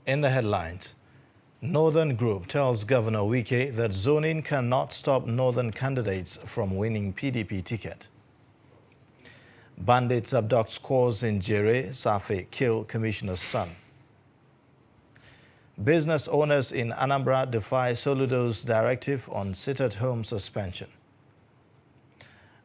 In the headlines, Northern Group tells Governor Wike that zoning cannot stop Northern candidates from winning PDP ticket. Bandits abduct scores in Jere, Safe kill commissioner's son. Business owners in Anambra defy Soludo's directive on sit-at-home suspension.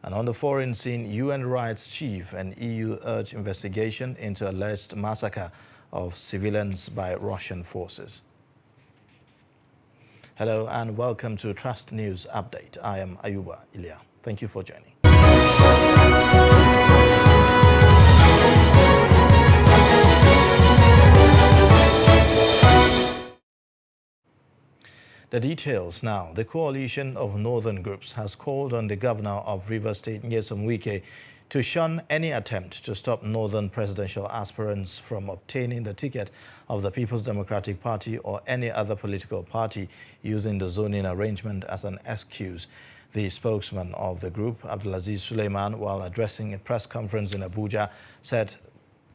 And on the foreign scene, UN rights chief and EU urge investigation into alleged massacre of civilians by Russian forces. Hello and welcome to Trust News Update. I am Ayuba Ilya. Thank you for joining. The details now. The coalition of northern groups has called on the governor of Rivers State, Nyesom Wike, to shun any attempt to stop northern presidential aspirants from obtaining the ticket of the People's Democratic Party or any other political party using the zoning arrangement as an excuse. The spokesman of the group, Abdulaziz Suleiman, while addressing a press conference in Abuja, said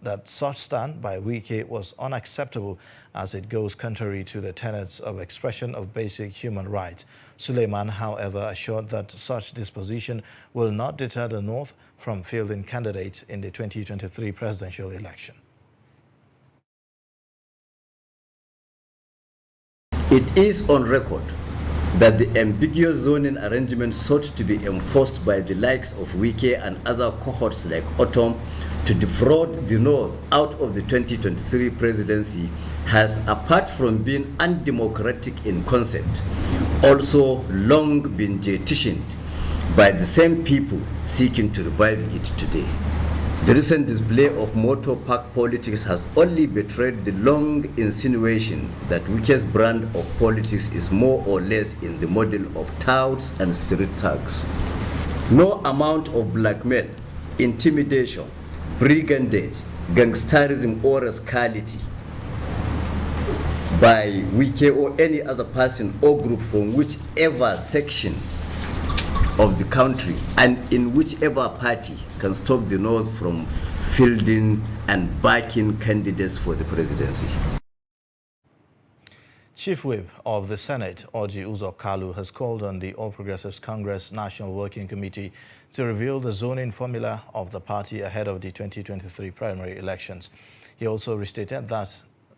that such stand by Wike was unacceptable as it goes contrary to the tenets of expression of basic human rights. Suleiman, however, assured that such disposition will not deter the North from fielding candidates in the 2023 presidential election. It is on record that the ambiguous zoning arrangement sought to be enforced by the likes of Wike and other cohorts like Autumn to defraud the North out of the 2023 presidency has, apart from being undemocratic in concept, also long been jettisoned by the same people seeking to revive it today. The recent display of motor park politics has only betrayed the long insinuation that Wike's brand of politics is more or less in the model of touts and street thugs. No amount of blackmail, intimidation, brigandage, gangsterism or rascality by Wike or any other person or group from whichever section of the country and in whichever party can stop the North from fielding and backing candidates for the presidency. Chief Whip of the Senate, Orji Uzor Kalu, has called on the All Progressives Congress National Working Committee to reveal the zoning formula of the party ahead of the 2023 primary elections. He also restated that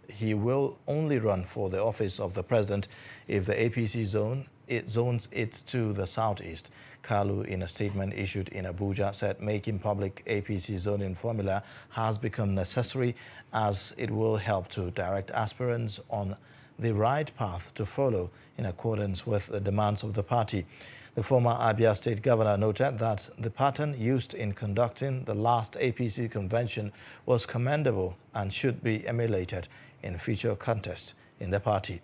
he will only run for the office of the president if the APC zones it to the southeast. Kalu, in a statement issued in Abuja, said making public APC zoning formula has become necessary as it will help to direct aspirants on the right path to follow in accordance with the demands of the party. The former Abia State Governor noted that the pattern used in conducting the last APC convention was commendable and should be emulated in future contests in the party.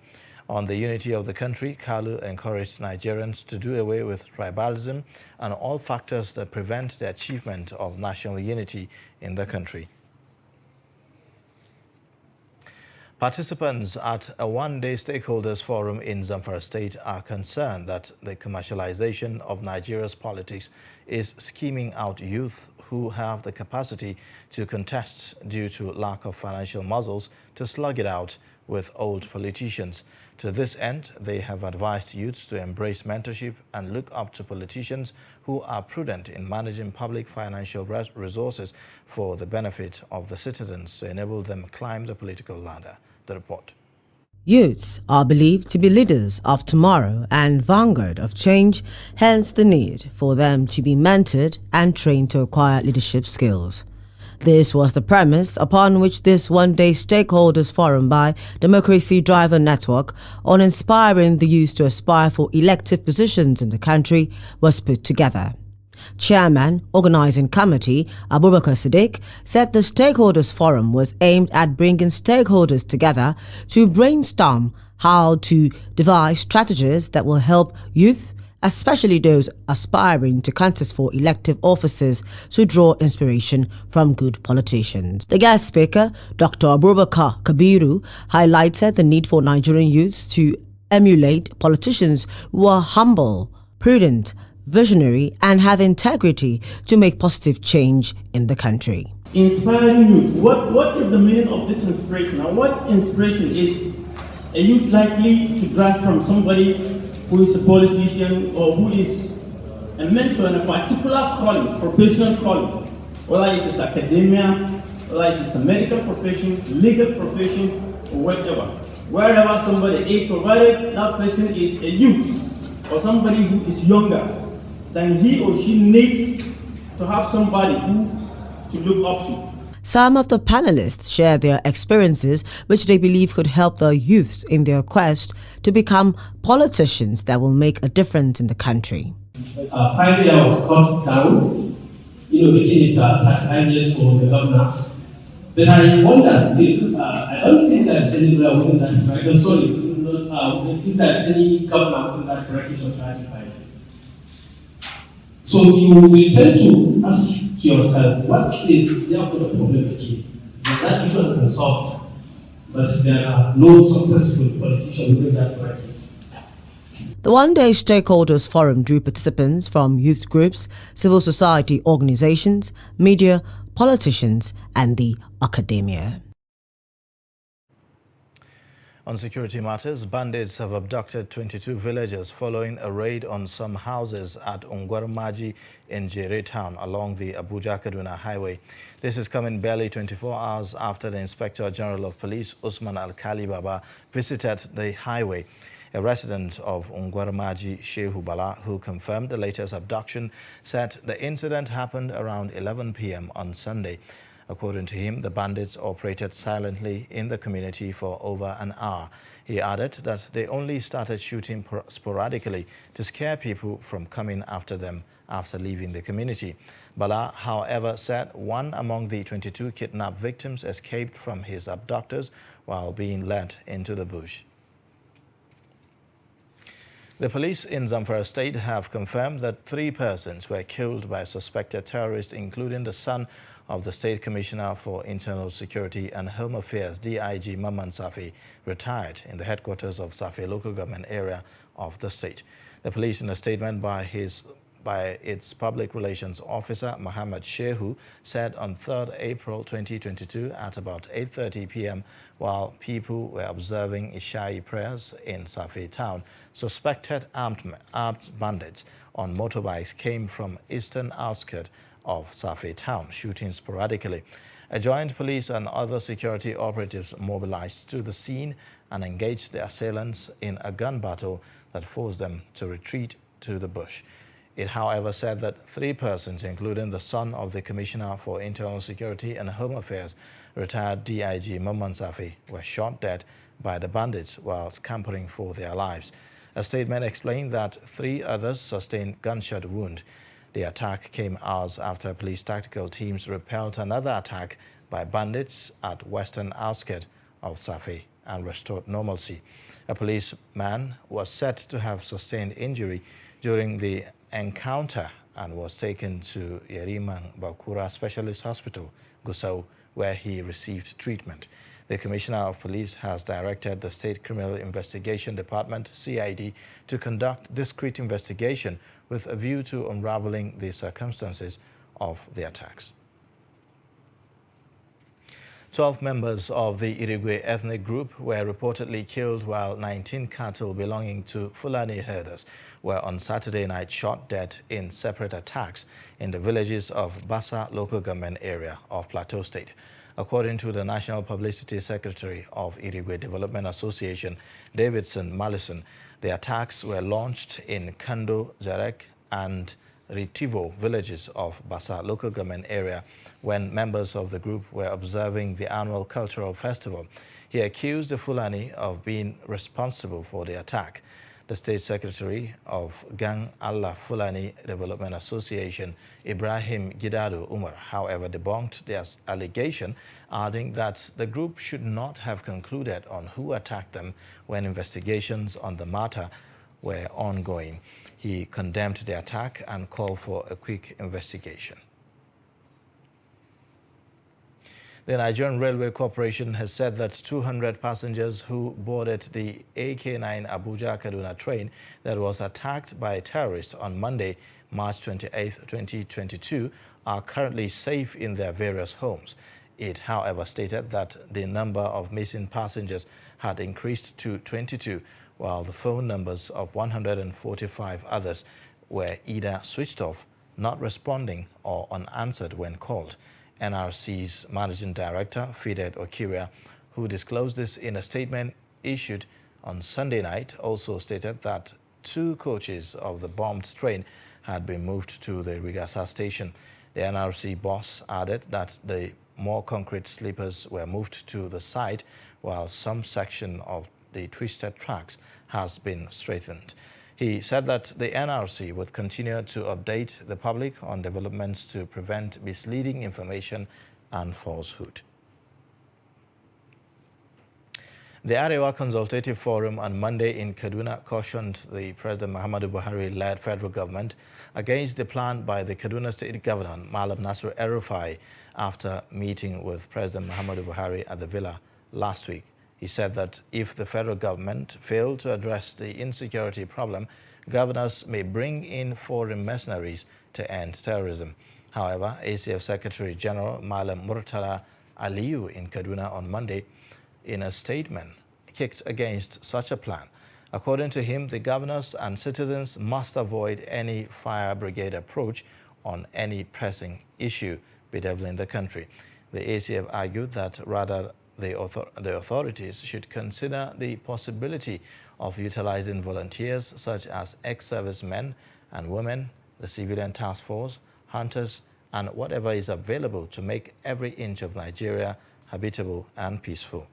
On the unity of the country, Kalu encouraged Nigerians to do away with tribalism and all factors that prevent the achievement of national unity in the country. Participants at a one-day stakeholders forum in Zamfara State are concerned that the commercialization of Nigeria's politics is scheming out youth who have the capacity to contest due to lack of financial muscles to slug it out with old politicians. To this end, they have advised youths to embrace mentorship and look up to politicians who are prudent in managing public financial resources for the benefit of the citizens to enable them climb the political ladder. The report. Youths are believed to be leaders of tomorrow and vanguard of change, hence the need for them to be mentored and trained to acquire leadership skills. This was the premise upon which this one-day stakeholders forum by Democracy Driver Network on inspiring the youth to aspire for elective positions in the country was put together. Chairman, Organizing Committee Abubakar Siddiq said the Stakeholders Forum was aimed at bringing stakeholders together to brainstorm how to devise strategies that will help youth, especially those aspiring to contest for elective offices, to draw inspiration from good politicians. The guest speaker, Dr. Abubakar Kabiru, highlighted the need for Nigerian youths to emulate politicians who are humble, prudent, visionary and have integrity to make positive change in the country. Inspiring youth. What is the meaning of this inspiration? Now, what inspiration is a youth likely to drive from somebody who is a politician or who is a mentor in a particular calling, professional calling, whether it is academia, whether it is a medical profession, legal profession, or whatever. Wherever somebody is, provided that person is a youth or somebody who is younger, then he or she needs to have somebody to look up to. Some of the panelists share their experiences which they believe could help the youth in their quest to become politicians that will make a difference in the country. 5 years was cut down, making it 35 years for the governor. But I wonder still, I don't think there's anywhere within that bracket. Sorry, if there's any governor within that bracket of 35. So you will tend to ask yourself, what is therefore the problem again? That issue has been solved, but there are no successful politicians within that bracket. The one-day stakeholders forum drew participants from youth groups, civil society organizations, media, politicians, and the academia. On security matters, bandits have abducted 22 villagers following a raid on some houses at Ungwarmaji in Jere town along the Abuja-Kaduna highway. This is coming barely 24 hours after the Inspector General of Police, Usman Alkali Baba, visited the highway. A resident of Ungwarmaji, Shehu Bala, who confirmed the latest abduction, said the incident happened around 11 p.m. on Sunday. According to him, the bandits operated silently in the community for over an hour. He added that they only started shooting sporadically to scare people from coming after them after leaving the community. Bala, however, said one among the 22 kidnapped victims escaped from his abductors while being led into the bush. The police in Zamfara state have confirmed that 3 persons were killed by suspected terrorists, including the son of the State Commissioner for Internal Security and Home Affairs, DIG Maman Safi, retired in the headquarters of Safi local government area of the state. The police, in a statement by its public relations officer, Muhammad Shehu, said on 3rd April 2022 at about 8:30 p.m. while people were observing Ishai prayers in Safi town, suspected armed bandits on motorbikes came from eastern outskirts of Safi town, shooting sporadically. A joint police and other security operatives mobilized to the scene and engaged the assailants in a gun battle that forced them to retreat to the bush. It, however, said that 3 persons, including the son of the Commissioner for Internal Security and Home Affairs, retired DIG Maman Safi, were shot dead by the bandits while scampering for their lives. A statement explained that 3 others sustained gunshot wounds. The attack came hours after police tactical teams repelled another attack by bandits at western outskirts of Safi and restored normalcy. A policeman was said to have sustained injury during the encounter and was taken to Yeriman Bakura Specialist Hospital, Gusau, where he received treatment. The Commissioner of Police has directed the State Criminal Investigation Department, CID, to conduct discreet investigation with a view to unraveling the circumstances of the attacks. 12 members of the Irigwe ethnic group were reportedly killed while 19 cattle belonging to Fulani herders were on Saturday night shot dead in separate attacks in the villages of Bassa local government area of Plateau State. According to the National Publicity Secretary of Irigwe Development Association, Davidson Mallison, the attacks were launched in Kando, Zarek and Ritivo villages of Bassa local government area when members of the group were observing the annual cultural festival. He accused the Fulani of being responsible for the attack. The State Secretary of Gang Allah Fulani Development Association, Ibrahim Gidado Umar, however, debunked their allegation, adding that the group should not have concluded on who attacked them when investigations on the matter were ongoing. He condemned the attack and called for a quick investigation. The Nigerian Railway Corporation has said that 200 passengers who boarded the AK9 Abuja-Kaduna train that was attacked by terrorists on Monday, March 28, 2022, are currently safe in their various homes. It, however, stated that the number of missing passengers had increased to 22, while the phone numbers of 145 others were either switched off, not responding, or unanswered when called. NRC's Managing Director, Fided Okiria, who disclosed this in a statement issued on Sunday night, also stated that 2 coaches of the bombed train had been moved to the Rigasa station. The NRC boss added that the more concrete sleepers were moved to the site, while some section of the twisted tracks has been straightened. He said that the NRC would continue to update the public on developments to prevent misleading information and falsehood. The Arewa Consultative Forum on Monday in Kaduna cautioned the President Muhammadu Buhari-led federal government against the plan by the Kaduna State Governor, Malam Nasir El-Rufai, after meeting with President Muhammadu Buhari at the villa last week. He said that if the federal government failed to address the insecurity problem, governors may bring in foreign mercenaries to end terrorism. However, ACF Secretary General Malam Murtala Aliyu in Kaduna on Monday, in a statement, kicked against such a plan. According to him, the governors and citizens must avoid any fire brigade approach on any pressing issue bedeviling the country. The ACF argued that rather the authorities should consider the possibility of utilizing volunteers such as ex-servicemen and women, the civilian task force, hunters, and whatever is available to make every inch of Nigeria habitable and peaceful.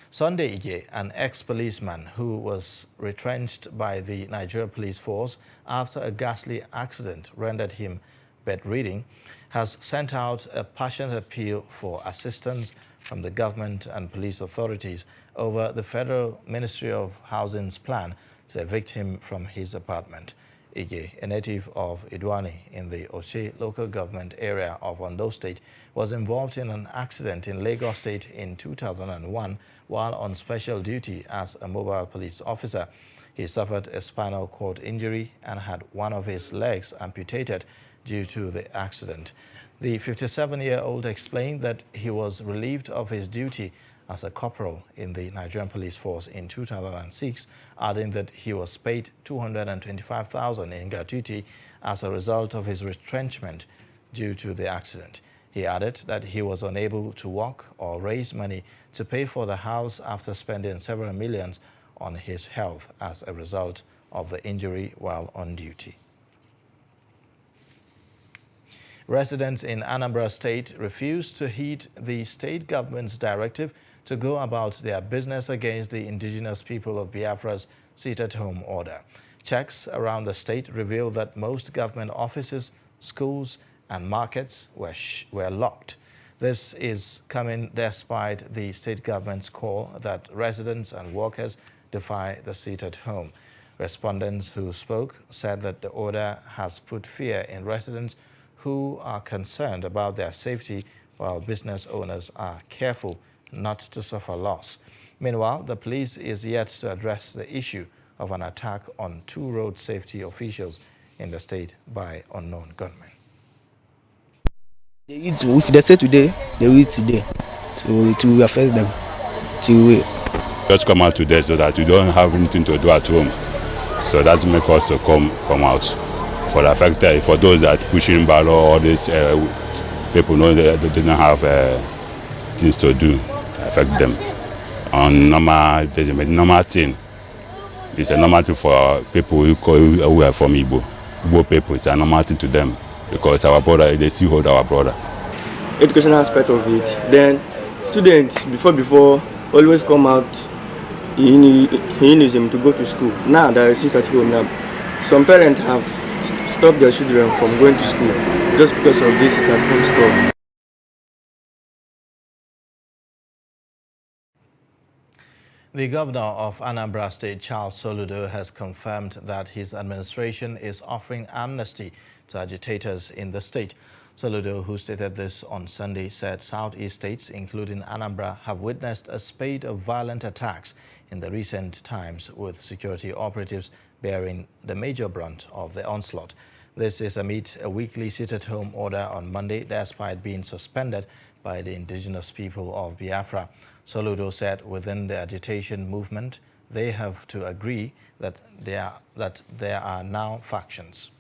Sunday Ige, an ex-policeman who was retrenched by the Nigerian police force after a ghastly accident rendered him bedridden, has sent out a passionate appeal for assistance from the government and police authorities over the Federal Ministry of Housing's plan to evict him from his apartment. Ige, a native of Idwani in the Oshe local government area of Ondo State, was involved in an accident in Lagos State in 2001 while on special duty as a mobile police officer. He suffered a spinal cord injury and had one of his legs amputated due to the accident. The 57-year-old explained that he was relieved of his duty as a corporal in the Nigerian police force in 2006, adding that he was paid $225,000 in gratuity as a result of his retrenchment due to the accident. He added that he was unable to walk or raise money to pay for the house after spending several millions on his health as a result of the injury while on duty. Residents in Anambra State refused to heed the state government's directive to go about their business against the indigenous people of Biafra's sit-at-home order. Checks around the state revealed that most government offices, schools, and markets were locked. This is coming despite the state government's call that residents and workers defy the sit-at-home. Respondents who spoke said that the order has put fear in residents who are concerned about their safety, while business owners are careful not to suffer loss. Meanwhile, the police is yet to address the issue of an attack on 2 road safety officials in the state by unknown gunmen. If they say today, they will eat today. So it will affect them. Just come out today so that you don't have anything to do at home. So that makes us to come out. For the affected, for those that pushing barrel, all these people know they don't have things to do to affect them. On normal, there's a normal thing. It's a normal thing for people who are from Igbo people. It's a normal thing to them because our brother, they still hold our brother. Educational aspect of it. Then students before always come out in unison to go to school. Now they sit at home now. Some parents have stopped their children from going to school just because of this sit-at-home stuff. The governor of Anambra State, Charles Soludo, has confirmed that his administration is offering amnesty to agitators in the state. Soludo, who stated this on Sunday, said southeast states, including Anambra, have witnessed a spate of violent attacks in the recent times, with security operatives bearing the major brunt of the onslaught. This is amid a weekly sit-at-home order on Monday, despite being suspended by the indigenous people of Biafra. Soludo said within the agitation movement, they have to agree that there are now factions.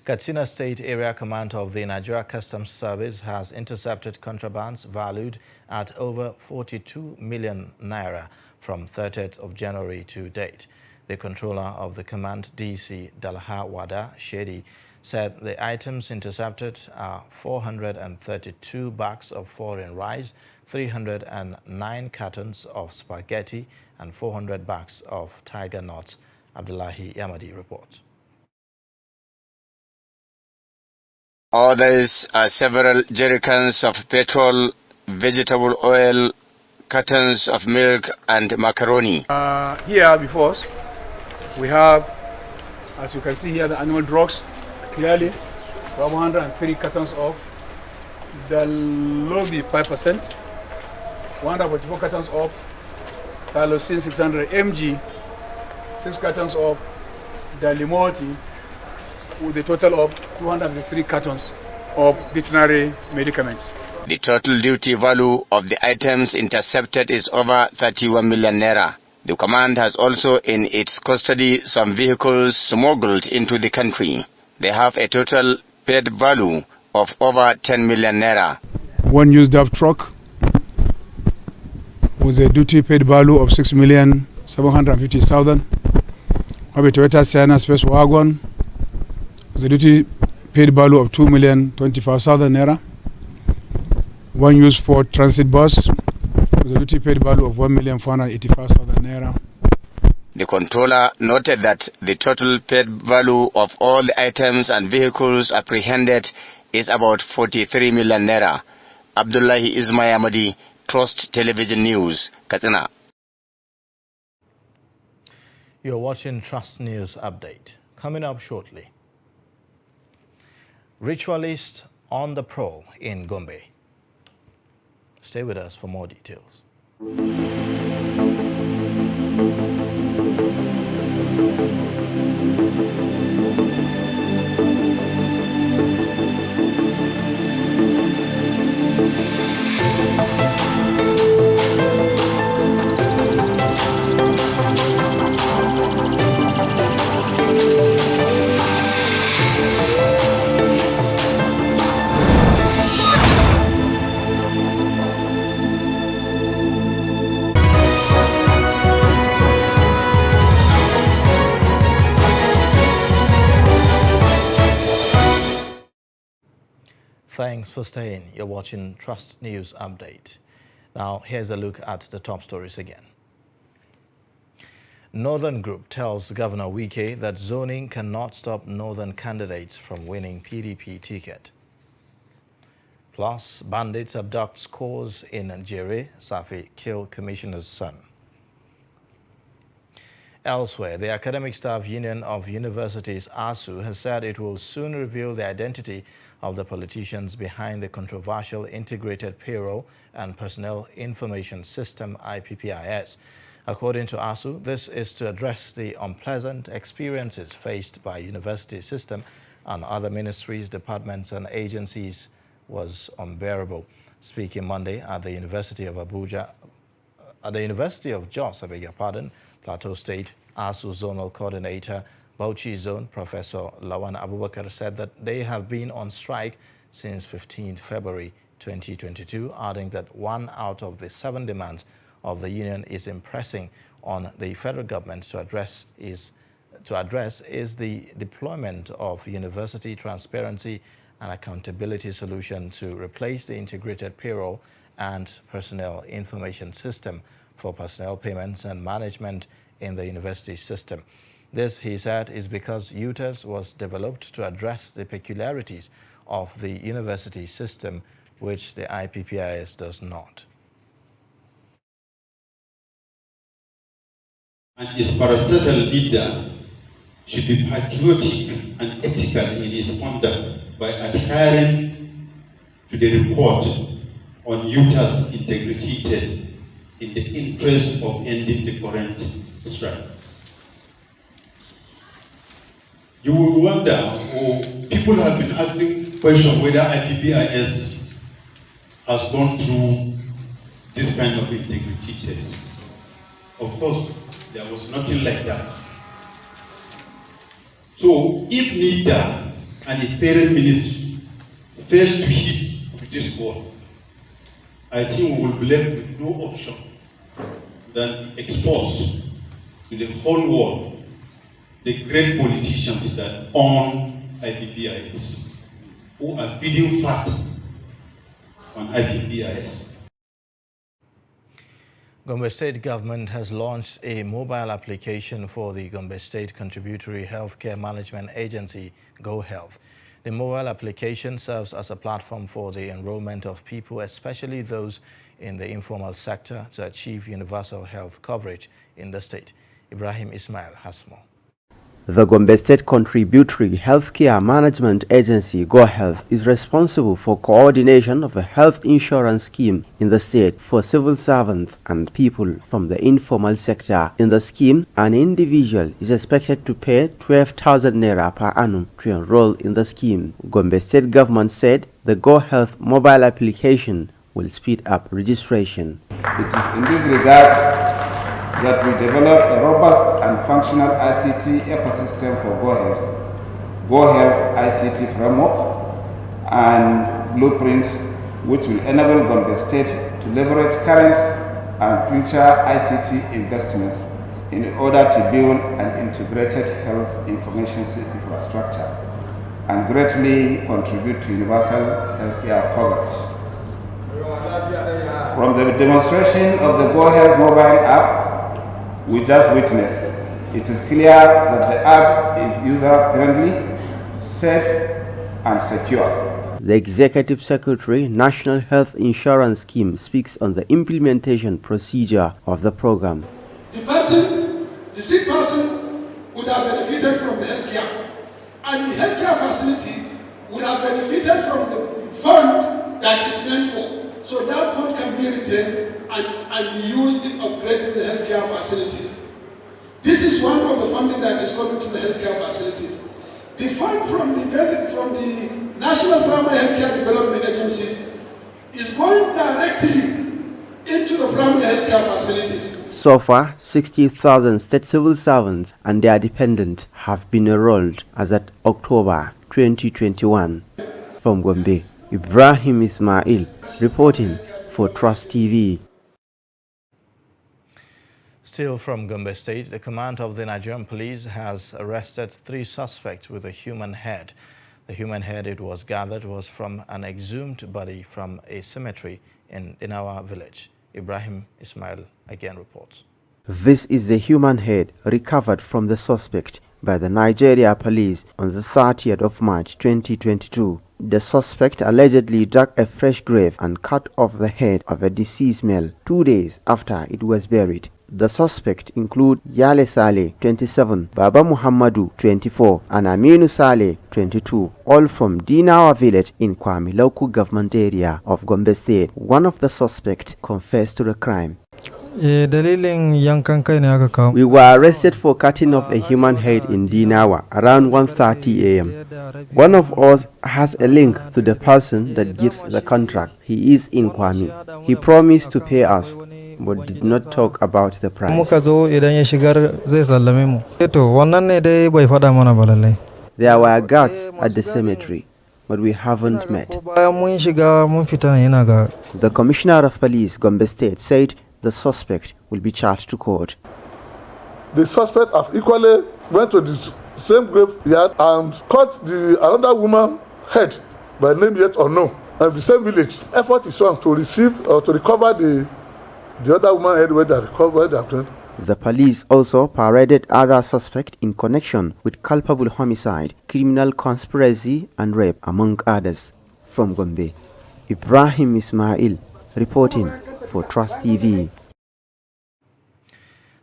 Katsina State Area Command of the Nigeria Customs Service has intercepted contrabands valued at over 42 million naira from 30th of January to date. The controller of the command, DC Dalha Wada Shedi, said the items intercepted are 432 bags of foreign rice, 309 cartons of spaghetti, and 400 bags of tiger nuts. Abdullahi Yamadi reports. Others are several jerrycans of petrol, vegetable oil, cartons of milk, and macaroni. Here before us, we have, as you can see here, the animal drugs. Clearly, 103 cartons of the Lobi 5%, 144 cartons of Talosin 600 mg, 6 cartons of the Limoti, with a total of 203 cartons of veterinary medicaments. The total duty value of the items intercepted is over 31 million naira. The command has also in its custody some vehicles smuggled into the country. They have a total paid value of over 10 million naira. One used dump truck with a duty paid value of 6,750,000. Have a Toyota Sienna Space Wagon with a duty paid value of 2,025,000 naira. One used for transit bus with a duty paid value of 1,485,000 naira. The controller noted that the total paid value of all the items and vehicles apprehended is about 43 million naira. Abdullahi Ismayamadi, Trust Television News, Katsina. You're watching Trust News Update. Coming up shortly. Ritualist on the prowl in Gombe. Stay with us for more details. Thanks for staying. You're watching Trust News Update. Now, here's a look at the top stories again. Northern Group tells Governor Wike that zoning cannot stop Northern candidates from winning PDP ticket. Plus, bandits abduct scores in Niger, Safi kill commissioner's son. Elsewhere, the Academic Staff Union of Universities, ASU, has said it will soon reveal the identity of the politicians behind the controversial Integrated Payroll and Personnel Information System, IPPIS. According to ASU, this is to address the unpleasant experiences faced by university system and other ministries, departments and agencies was unbearable. Speaking Monday at the University of Jos, Plateau State, ASU Zonal Coordinator, Bauchi Zone, Professor Lawan Abubakar, said that they have been on strike since 15th February 2022, adding that 1 out of the 7 demands of the union is impressing on the federal government to address is the deployment of university transparency and accountability solution to replace the integrated payroll and personnel information system for personnel payments and management in the university system. This, he said, is because UTAS was developed to address the peculiarities of the university system, which the IPPIS does not. And its parastatal leader should be patriotic and ethical in his conduct by adhering to the report on UTAS integrity test in the interest of ending the current strife. You will wonder, or people have been asking questions whether IPPIS has gone through this kind of integrity test. Of course, there was nothing like that. So if NIDA and its parent ministry fail to hit with this goal, I think we will be left with no option than to expose to the whole world the great politicians that own IPPIS, who are feeding fat on IPPIS. Gombe State government has launched a mobile application for the Gombe State Contributory Healthcare Management Agency, Go Health. The mobile application serves as a platform for the enrollment of people, especially those in the informal sector, to achieve universal health coverage in the state. Ibrahim Ismail has more. The Gombe State Contributory Healthcare Management Agency, Go Health, is responsible for coordination of a health insurance scheme in the state for civil servants and people from the informal sector. In the scheme, an individual is expected to pay 12,000 naira per annum to enroll in the scheme. Gombe State government said the Go Health mobile application will speed up registration. It is in this regard that we develop a robust and functional ICT ecosystem for Go Health ICT framework and blueprint, which will enable Gombe State to leverage current and future ICT investments in order to build an integrated health information infrastructure and greatly contribute to universal healthcare coverage. From the demonstration of the Go Health mobile app we just witnessed, it is clear that the app is user-friendly, safe, and secure. The Executive Secretary, National Health Insurance Scheme, speaks on the implementation procedure of the program. The sick person would have benefited from the healthcare, and the healthcare facility would have benefited from the fund that is meant for. So that fund can be retained and be used in upgrading the healthcare facilities. This is one of the funding that is coming to the healthcare facilities. The fund from the National Primary Healthcare Development Agencies is going directly into the primary healthcare facilities. So far, 60,000 state civil servants and their dependents have been enrolled as at October 2021. From Gombe, Ibrahim Ismail reporting for Trust TV. Still from Gombe State, the command of the Nigerian police has arrested 3 suspects with a human head. The human head it was gathered was from an exhumed body from a cemetery in our village. Ibrahim Ismail again reports. This is the human head recovered from the suspect by the Nigeria police on the 30th of March 2022. The suspect allegedly dug a fresh grave and cut off the head of a deceased male 2 days after it was buried. The suspects include Yale Saleh, 27, Baba Muhammadu, 24, and Aminu Saleh, 22, all from Dinawa village in Kwame local government area of Gombe State. One of the suspects confessed to the crime. We were arrested for cutting off a human head in Dinawa around 1:30 a.m. One of us has a link to the person that gives the contract. He is in Kwame. He promised to pay us, but did not talk about the price. There were guards at the cemetery, but we haven't met. The Commissioner of Police, Gombe State, said the suspect will be charged to court. The suspect have equally went to the same graveyard and cut another woman's head by name yet unknown and the same village. Effort is on to receive or to recover the other woman's head where they recovered. The police also paraded other suspects in connection with culpable homicide, criminal conspiracy and rape, among others. From Gombe, Ibrahim Ismail reporting for Trust TV.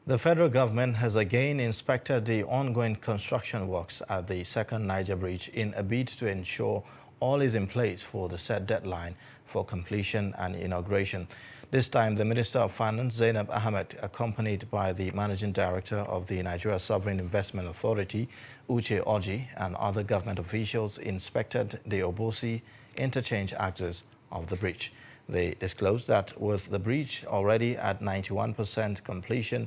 The federal government has again inspected the ongoing construction works at the second Niger bridge in a bid to ensure all is in place for the set deadline for completion and inauguration. This time, the Minister of Finance, Zainab Ahmed, accompanied by the Managing Director of the Nigeria Sovereign Investment Authority, Uche Oji, and other government officials inspected the Obosi interchange axis of the bridge. They disclosed that with the bridge already at 91% completion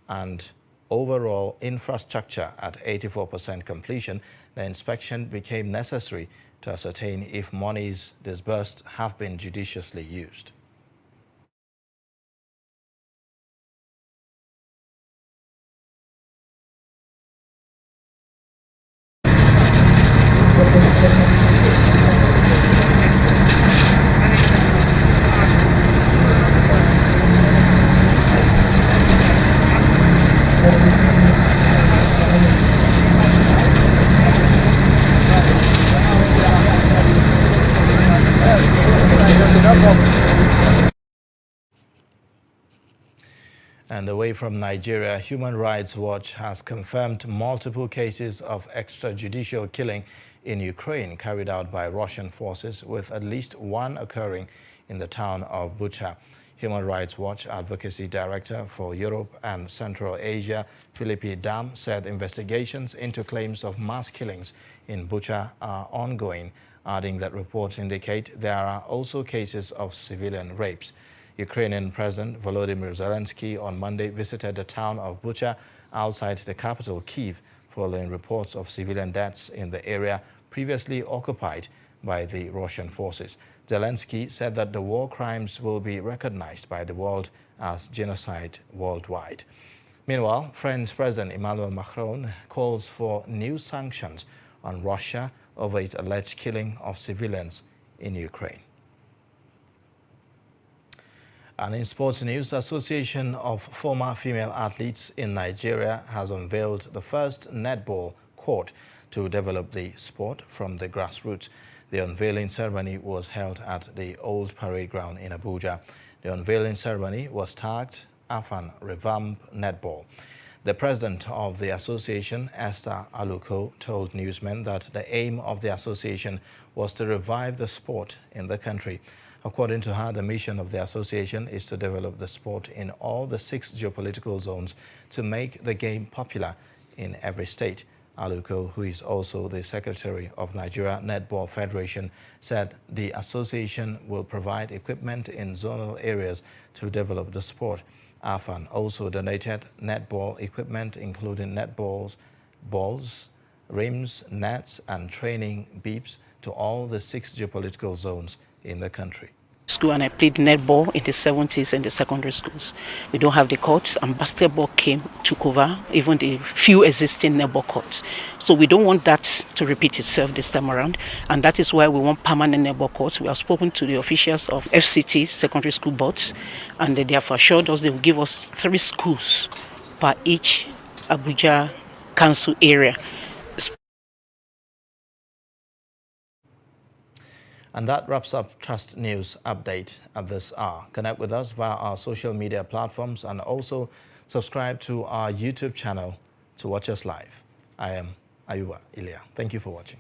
and overall infrastructure at 84% completion, the inspection became necessary to ascertain if monies disbursed have been judiciously used. And away from Nigeria, Human Rights Watch has confirmed multiple cases of extrajudicial killing in Ukraine carried out by Russian forces, with at least one occurring in the town of Bucha. Human Rights Watch Advocacy Director for Europe and Central Asia, Philippe Dam, said investigations into claims of mass killings in Bucha are ongoing, adding that reports indicate there are also cases of civilian rapes. Ukrainian President Volodymyr Zelensky on Monday visited the town of Bucha outside the capital, Kyiv, following reports of civilian deaths in the area previously occupied by the Russian forces. Zelensky said that the war crimes will be recognized by the world as genocide worldwide. Meanwhile, French President Emmanuel Macron calls for new sanctions on Russia over its alleged killing of civilians in Ukraine. And in sports news, the Association of Former Female Athletes in Nigeria has unveiled the first netball court to develop the sport from the grassroots. The unveiling ceremony was held at the Old Parade Ground in Abuja. The unveiling ceremony was tagged AFAN Revamp Netball. The president of the association, Esther Aluko, told newsmen that the aim of the association was to revive the sport in the country. According to her, the mission of the association is to develop the sport in all the 6 geopolitical zones to make the game popular in every state. Aluko, who is also the secretary of Nigeria Netball Federation, said the association will provide equipment in zonal areas to develop the sport. AFAN also donated netball equipment, including netballs, balls, rims, nets, and training beeps to all the 6 geopolitical zones in the country. School, and I played netball in the 70s in the secondary schools. We don't have the courts, and basketball took over even the few existing netball courts. So we don't want that to repeat itself this time around, and that is why we want permanent netball courts. We have spoken to the officials of FCTs, secondary school boards, and they have assured us they will give us 3 schools per each Abuja council area. And that wraps up Trust News Update at this hour. Connect with us via our social media platforms and also subscribe to our YouTube channel to watch us live. I am Ayuba Ilya. Thank you for watching.